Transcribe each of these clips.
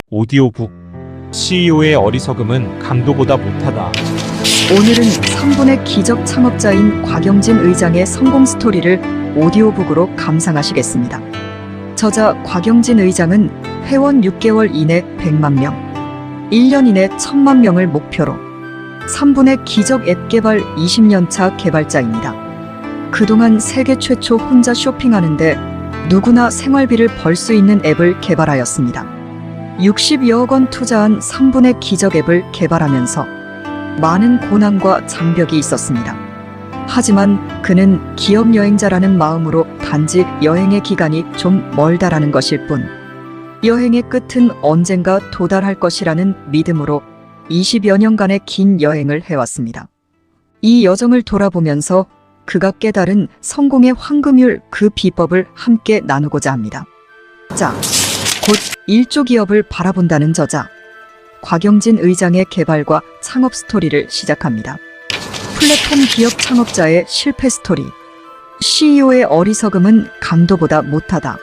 오디오북 CEO의 어리석음은 강도보다 못하다. 오늘은 3분의 기적 창업자인 곽영진 의장의 성공 스토리를 오디오북으로 감상하시겠습니다. 저자 곽영진 의장은 회원 6개월 이내 100만 명, 1년 이내 1000만 명을 목표로 3분의 기적 앱 개발 20년차 개발자입니다. 그동안 세계 최초 혼자 쇼핑하는데 누구나 생활비를 벌 수 있는 앱을 개발하였습니다. 60여억 원 투자한 3분의 기적 앱을 개발하면서 많은 고난과 장벽이 있었습니다. 하지만 그는 기업 여행자라는 마음으로 단지 여행의 기간이 좀 멀다라는 것일 뿐, 여행의 끝은 언젠가 도달할 것이라는 믿음으로 20여 년간의 긴 여행을 해왔습니다. 이 여정을 돌아보면서 그가 깨달은 성공의 황금률 그 비법을 함께 나누고자 합니다. 자, 곧 1조 기업을 바라본다는 저자 곽영진 의장의 개발과 창업 스토리를 시작합니다. 플랫폼 기업 창업자의 실패 스토리. CEO의 어리석음은 강도보다 못하다.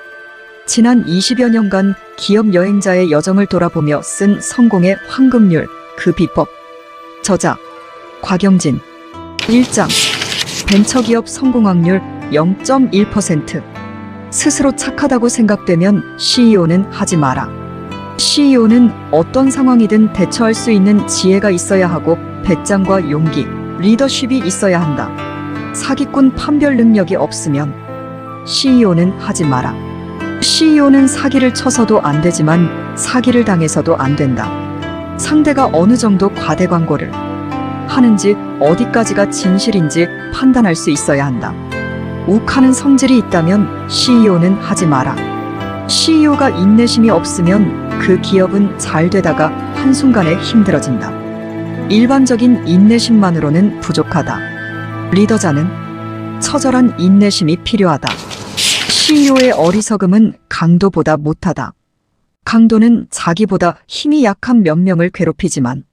지난 20여 년간 기업 여행자의 여정을 돌아보며 쓴 성공의 황금률 그 비법. 저자 곽영진. 1장. 벤처기업 성공 확률 0.1%. 스스로 착하다고 생각되면 CEO는 하지 마라. CEO는 어떤 상황이든 대처할 수 있는 지혜가 있어야 하고 배짱과 용기, 리더십이 있어야 한다. 사기꾼 판별 능력이 없으면 CEO는 하지 마라. CEO는 사기를 쳐서도 안 되지만 사기를 당해서도 안 된다. 상대가 어느 정도 과대 광고를 하는지 어디까지가 진실인지 판단할 수 있어야 한다. 욱하는 성질이 있다면 CEO는 하지 마라. CEO가 인내심이 없으면 그 기업은 잘 되다가 한순간에 힘들어진다. 일반적인 인내심만으로는 부족하다. 리더자는 처절한 인내심이 필요하다. CEO의 어리석음은 강도보다 못하다. 강도는 자기보다 힘이 약한 몇 명을 괴롭히지만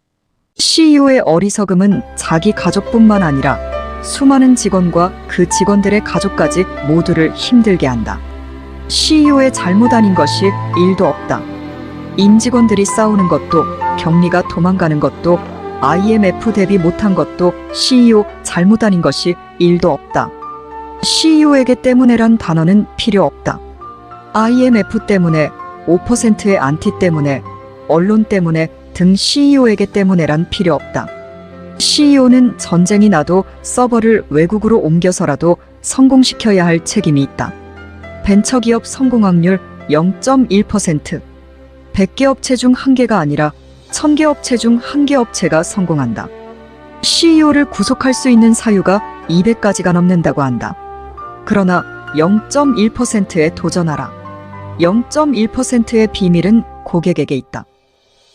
CEO의 어리석음은 자기 가족뿐만 아니라 수많은 직원과 그 직원들의 가족까지 모두를 힘들게 한다. CEO의 잘못 아닌 것이 1도 없다. 임직원들이 싸우는 것도, 격리가 도망가는 것도, IMF 대비 못한 것도 CEO 잘못 아닌 것이 1도 없다. CEO에게 때문에란 단어는 필요 없다. IMF 때문에, 5%의 안티 때문에, 언론 때문에 등 CEO에게 때문에란 필요 없다. CEO는 전쟁이 나도 서버를 외국으로 옮겨서라도 성공시켜야 할 책임이 있다. 벤처기업 성공 확률 0.1%. 100개 업체 중 1개가 아니라 1000개 업체 중 1개 업체가 성공한다. CEO를 구속할 수 있는 사유가 200가지가 넘는다고 한다. 그러나 0.1%에 도전하라. 0.1%의 비밀은 고객에게 있다.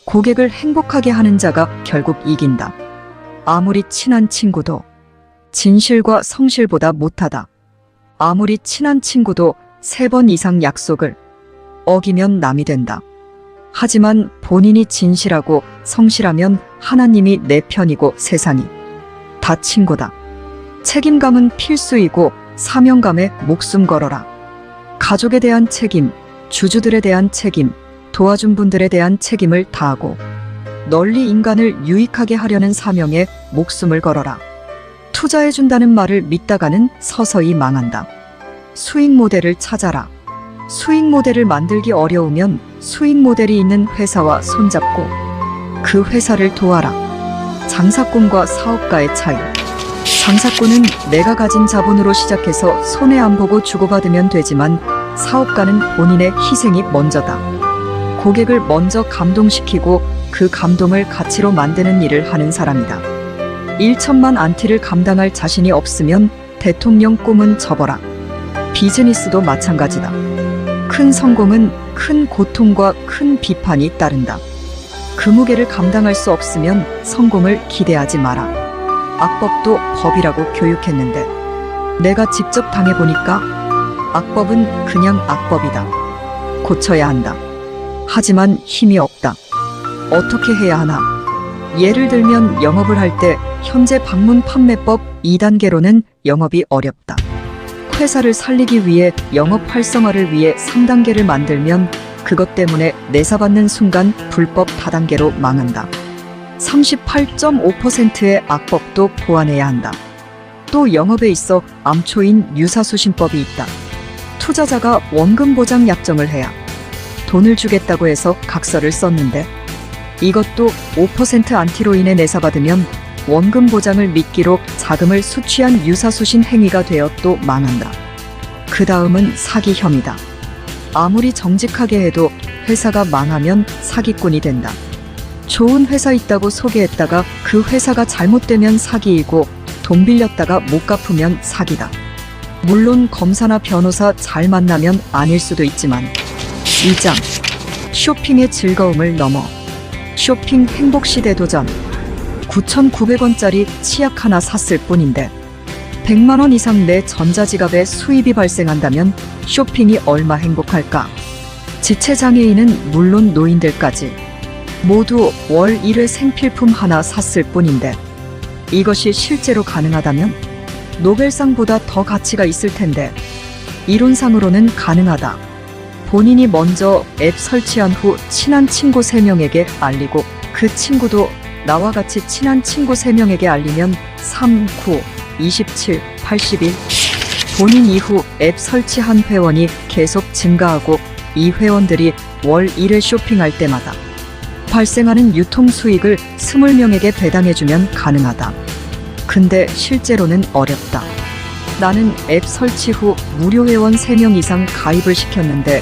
고객을 행복하게 하는 자가 결국 이긴다. 아무리 친한 친구도 진실과 성실보다 못하다. 아무리 친한 친구도 3번 이상 약속을 어기면 남이 된다. 하지만 본인이 진실하고 성실하면 하나님이 내 편이고 세상이 다 친구다. 책임감은 필수이고 사명감에 목숨 걸어라. 가족에 대한 책임, 주주들에 대한 책임, 도와준 분들에 대한 책임을 다하고 널리 인간을 유익하게 하려는 사명에 목숨을 걸어라. 투자해준다는 말을 믿다가는 서서히 망한다. 수익 모델을 찾아라. 수익 모델을 만들기 어려우면 수익 모델이 있는 회사와 손잡고 그 회사를 도와라. 장사꾼과 사업가의 차이. 장사꾼은 내가 가진 자본으로 시작해서 손해 안 보고 주고받으면 되지만 사업가는 본인의 희생이 먼저다. 고객을 먼저 감동시키고 그 감동을 가치로 만드는 일을 하는 사람이다. 1천만 안티를 감당할 자신이 없으면 대통령 꿈은 접어라. 비즈니스도 마찬가지다. 큰 성공은 큰 고통과 큰 비판이 따른다. 그 무게를 감당할 수 없으면 성공을 기대하지 마라. 악법도 법이라고 교육했는데 내가 직접 당해보니까 악법은 그냥 악법이다. 고쳐야 한다. 하지만 힘이 없다. 어떻게 해야 하나? 예를 들면 영업을 할 때 현재 방문 판매법 2단계로는 영업이 어렵다. 회사를 살리기 위해 영업 활성화를 위해 3단계를 만들면 그것 때문에 내사받는 순간 불법 다단계로 망한다. 38.5%의 악법도 보완해야 한다. 또 영업에 있어 암초인 유사수신법이 있다. 투자자가 원금 보장 약정을 해야 돈을 주겠다고 해서 각서를 썼는데 이것도 5% 안티로인에 내사받으면 원금 보장을 미끼로 자금을 수취한 유사수신 행위가 되어 또 망한다. 그 다음은 사기 혐의다. 아무리 정직하게 해도 회사가 망하면 사기꾼이 된다. 좋은 회사 있다고 소개했다가 그 회사가 잘못되면 사기이고 돈 빌렸다가 못 갚으면 사기다. 물론 검사나 변호사 잘 만나면 아닐 수도 있지만 2장 쇼핑의 즐거움을 넘어 쇼핑 행복시대 도전 9,900원짜리 치약 하나 샀을 뿐인데 100만 원 이상 내 전자지갑에 수입이 발생한다면 쇼핑이 얼마 행복할까? 지체장애인은 물론 노인들까지 모두 월 1회 생필품 하나 샀을 뿐인데 이것이 실제로 가능하다면 노벨상보다 더 가치가 있을 텐데 이론상으로는 가능하다. 본인이 먼저 앱 설치한 후 친한 친구 3명에게 알리고 그 친구도 나와 같이 친한 친구 3명에게 알리면 3, 9, 27, 81 본인 이후 앱 설치한 회원이 계속 증가하고 이 회원들이 월 1회 쇼핑할 때마다 발생하는 유통 수익을 20명에게 배당해주면 가능하다. 근데 실제로는 어렵다. 나는 앱 설치 후 무료 회원 3명 이상 가입을 시켰는데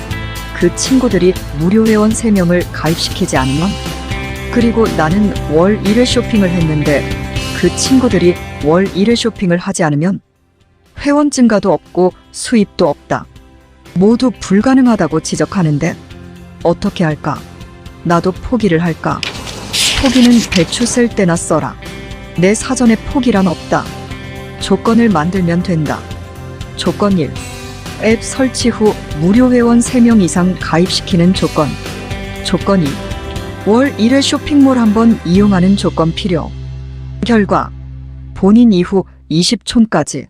그 친구들이 무료 회원 3명을 가입시키지 않으면 그리고 나는 월 1회 쇼핑을 했는데 그 친구들이 월 1회 쇼핑을 하지 않으면 회원 증가도 없고 수입도 없다. 모두 불가능하다고 지적하는데 어떻게 할까? 나도 포기를 할까? 포기는 배추 셀 때나 써라. 내 사전에 포기란 없다. 조건을 만들면 된다. 조건 1. 앱 설치 후 무료 회원 3명 이상 가입시키는 조건. 조건 2. 월 1회 쇼핑몰 한번 이용하는 조건 필요. 결과 본인 이후 20촌까지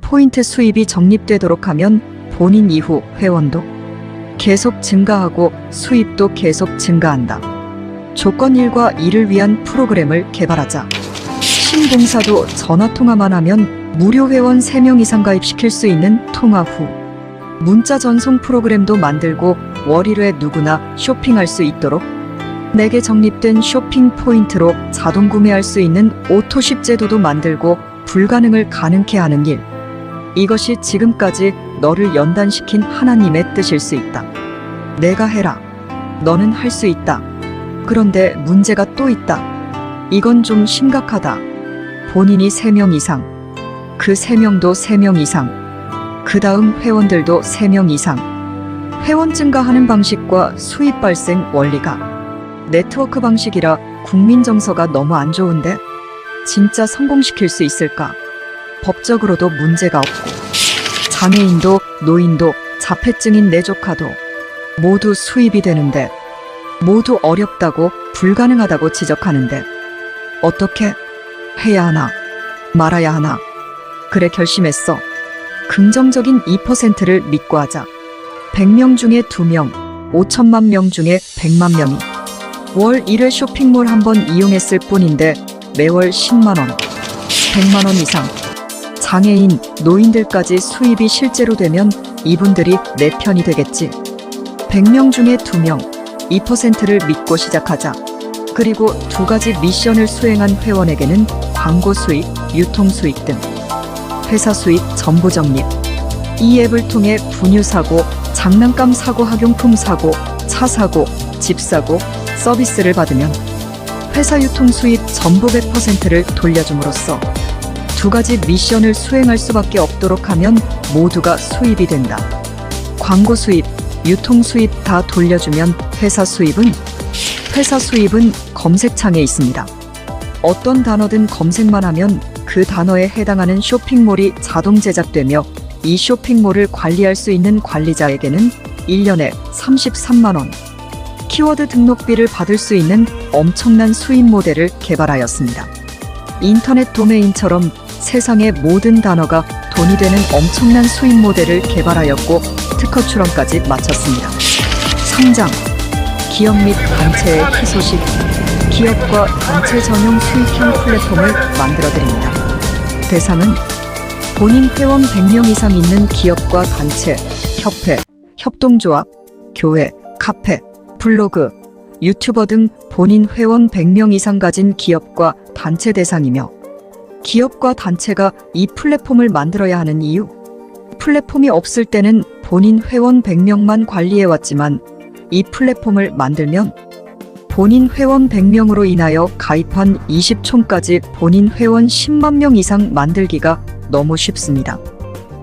포인트 수입이 적립되도록 하면 본인 이후 회원도 계속 증가하고 수입도 계속 증가한다. 조건 1과 2를 위한 프로그램을 개발하자. 신봉사도 전화통화만 하면 무료 회원 3명 이상 가입시킬 수 있는 통화 후 문자 전송 프로그램도 만들고 월 1회 누구나 쇼핑할 수 있도록 내게 적립된 쇼핑 포인트로 자동 구매할 수 있는 오토쉽 제도도 만들고 불가능을 가능케 하는 일. 이것이 지금까지 너를 연단시킨 하나님의 뜻일 수 있다. 내가 해라. 너는 할 수 있다. 그런데 문제가 또 있다. 이건 좀 심각하다. 본인이 3명 이상, 그 3명도 3명 이상, 그 다음 회원들도 3명 이상. 회원 증가하는 방식과 수입 발생 원리가 네트워크 방식이라 국민 정서가 너무 안 좋은데 진짜 성공시킬 수 있을까? 법적으로도 문제가 없고 장애인도 노인도 자폐증인 내 조카도 모두 수입이 되는데 모두 어렵다고 불가능하다고 지적하는데 어떻게 해야 하나 말아야 하나? 그래 결심했어. 긍정적인 2%를 믿고 하자. 100명 중에 2명, 5천만 명 중에 100만 명이 월 1회 쇼핑몰 한번 이용했을 뿐인데 매월 10만 원, 100만 원 이상. 장애인, 노인들까지 수입이 실제로 되면 이분들이 내 편이 되겠지. 100명 중에 2명, 2%를 믿고 시작하자. 그리고 2가지 미션을 수행한 회원에게는 광고 수익, 유통 수익 등 회사 수익 전부 적립. 이 앱을 통해 분유 사고, 장난감 사고, 학용품 사고, 차 사고, 집 사고, 서비스를 받으면 회사 유통 수입 전부 100%를 돌려줌으로써 2가지 미션을 수행할 수밖에 없도록 하면 모두가 수입이 된다. 광고 수입, 유통 수입 다 돌려주면 회사 수입은 검색창에 있습니다. 어떤 단어든 검색만 하면 그 단어에 해당하는 쇼핑몰이 자동 제작되며 이 쇼핑몰을 관리할 수 있는 관리자에게는 1년에 33만 원 키워드 등록비를 받을 수 있는 엄청난 수입 모델을 개발하였습니다. 인터넷 도메인처럼 세상의 모든 단어가 돈이 되는 엄청난 수입 모델을 개발하였고 특허 출원까지 마쳤습니다. 상장, 기업 및 단체의 희소식, 기업과 단체 전용 수익형 플랫폼을 만들어드립니다. 대상은 본인 회원 100명 이상 있는 기업과 단체, 협회, 협동조합, 교회, 카페, 블로그, 유튜버 등 본인 회원 100명 이상 가진 기업과 단체 대상이며, 기업과 단체가 이 플랫폼을 만들어야 하는 이유, 플랫폼이 없을 때는 본인 회원 100명만 관리해왔지만 이 플랫폼을 만들면 본인 회원 100명으로 인하여 가입한 20촌까지 본인 회원 10만 명 이상 만들기가 너무 쉽습니다.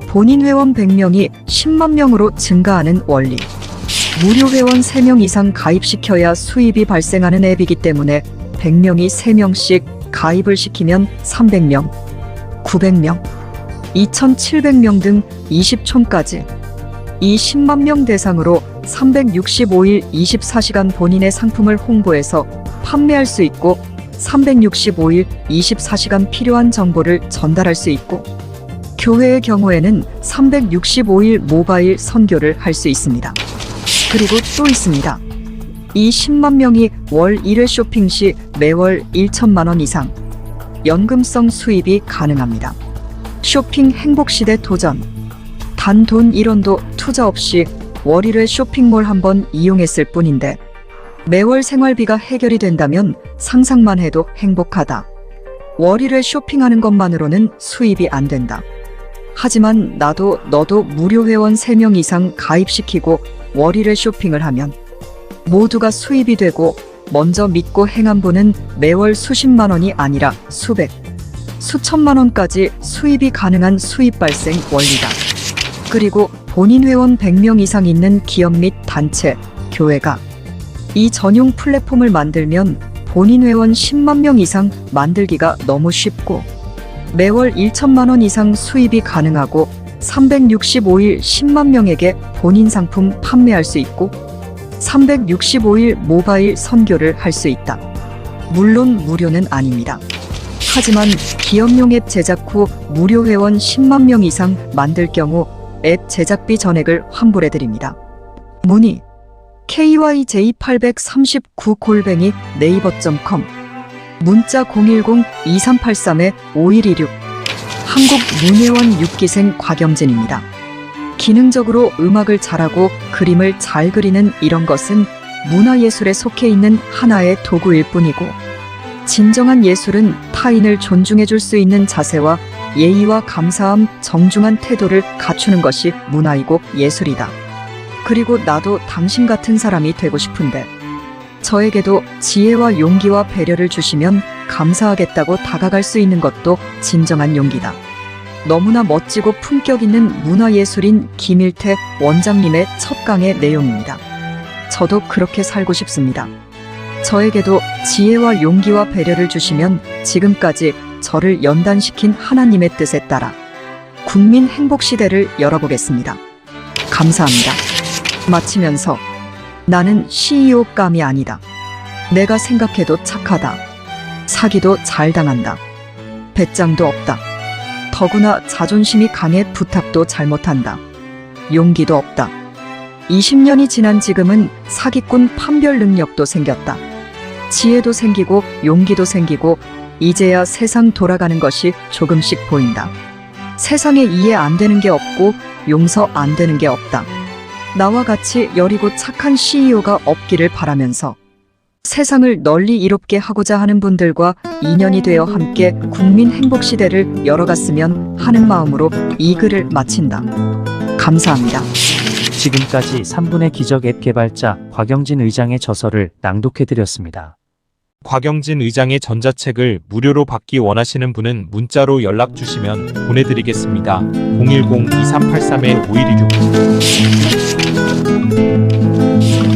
본인 회원 100명이 10만 명으로 증가하는 원리. 무료 회원 3명 이상 가입시켜야 수입이 발생하는 앱이기 때문에 100명이 3명씩 가입을 시키면 300명, 900명, 2700명 등 20촌까지 이 10만 명 대상으로 365일 24시간 본인의 상품을 홍보해서 판매할 수 있고 365일 24시간 필요한 정보를 전달할 수 있고, 교회의 경우에는 365일 모바일 선교를 할 수 있습니다. 그리고 또 있습니다. 이 10만 명이 월 1회 쇼핑 시 매월 1천만 원 이상 연금성 수입이 가능합니다. 쇼핑 행복시대 도전. 단 돈 1원도 투자 없이 월 1회 쇼핑몰 한번 이용했을 뿐인데 매월 생활비가 해결이 된다면 상상만 해도 행복하다. 월 1회 쇼핑하는 것만으로는 수입이 안 된다. 하지만 나도 너도 무료 회원 3명 이상 가입시키고 월 1회 쇼핑을 하면 모두가 수입이 되고, 먼저 믿고 행한 분은 매월 수십만 원이 아니라 수백, 수천만 원까지 수입이 가능한 수입 발생 원리다. 그리고 본인 회원 100명 이상 있는 기업 및 단체, 교회가 이 전용 플랫폼을 만들면 본인 회원 10만 명 이상 만들기가 너무 쉽고, 매월 1천만 원 이상 수입이 가능하고 365일 10만 명에게 본인 상품 판매할 수 있고 365일 모바일 선교를 할 수 있다. 물론 무료는 아닙니다. 하지만 기업용 앱 제작 후 무료 회원 10만 명 이상 만들 경우 앱 제작비 전액을 환불해드립니다. 문의 kyj839@naver.com, 문자 010-2383-5126. 한국문예원 6기생 곽영진입니다. 기능적으로 음악을 잘하고 그림을 잘 그리는 이런 것은 문화예술에 속해 있는 하나의 도구일 뿐이고, 진정한 예술은 타인을 존중해 줄 수 있는 자세와 예의와 감사함, 정중한 태도를 갖추는 것이 문화이고 예술이다. 그리고 나도 당신 같은 사람이 되고 싶은데 저에게도 지혜와 용기와 배려를 주시면 감사하겠다고 다가갈 수 있는 것도 진정한 용기다. 너무나 멋지고 품격 있는 문화예술인 김일태 원장님의 첫 강의 내용입니다. 저도 그렇게 살고 싶습니다. 저에게도 지혜와 용기와 배려를 주시면 지금까지 저를 연단시킨 하나님의 뜻에 따라 국민 행복 시대를 열어보겠습니다. 감사합니다. 마치면서 나는 CEO감이 아니다. 내가 생각해도 착하다. 사기도 잘 당한다. 배짱도 없다. 더구나 자존심이 강해 부탁도 잘못한다. 용기도 없다. 20년이 지난 지금은 사기꾼 판별 능력도 생겼다. 지혜도 생기고 용기도 생기고 이제야 세상 돌아가는 것이 조금씩 보인다. 세상에 이해 안 되는 게 없고 용서 안 되는 게 없다. 나와 같이 여리고 착한 CEO가 없기를 바라면서 세상을 널리 이롭게 하고자 하는 분들과 인연이 되어 함께 국민 행복 시대를 열어갔으면 하는 마음으로 이 글을 마친다. 감사합니다. 지금까지 3분의 기적 앱 개발자 곽영진 의장의 저서를 낭독해드렸습니다. 곽영진 의장의 전자책을 무료로 받기 원하시는 분은 문자로 연락 주시면 보내드리겠습니다. 010-2383-5126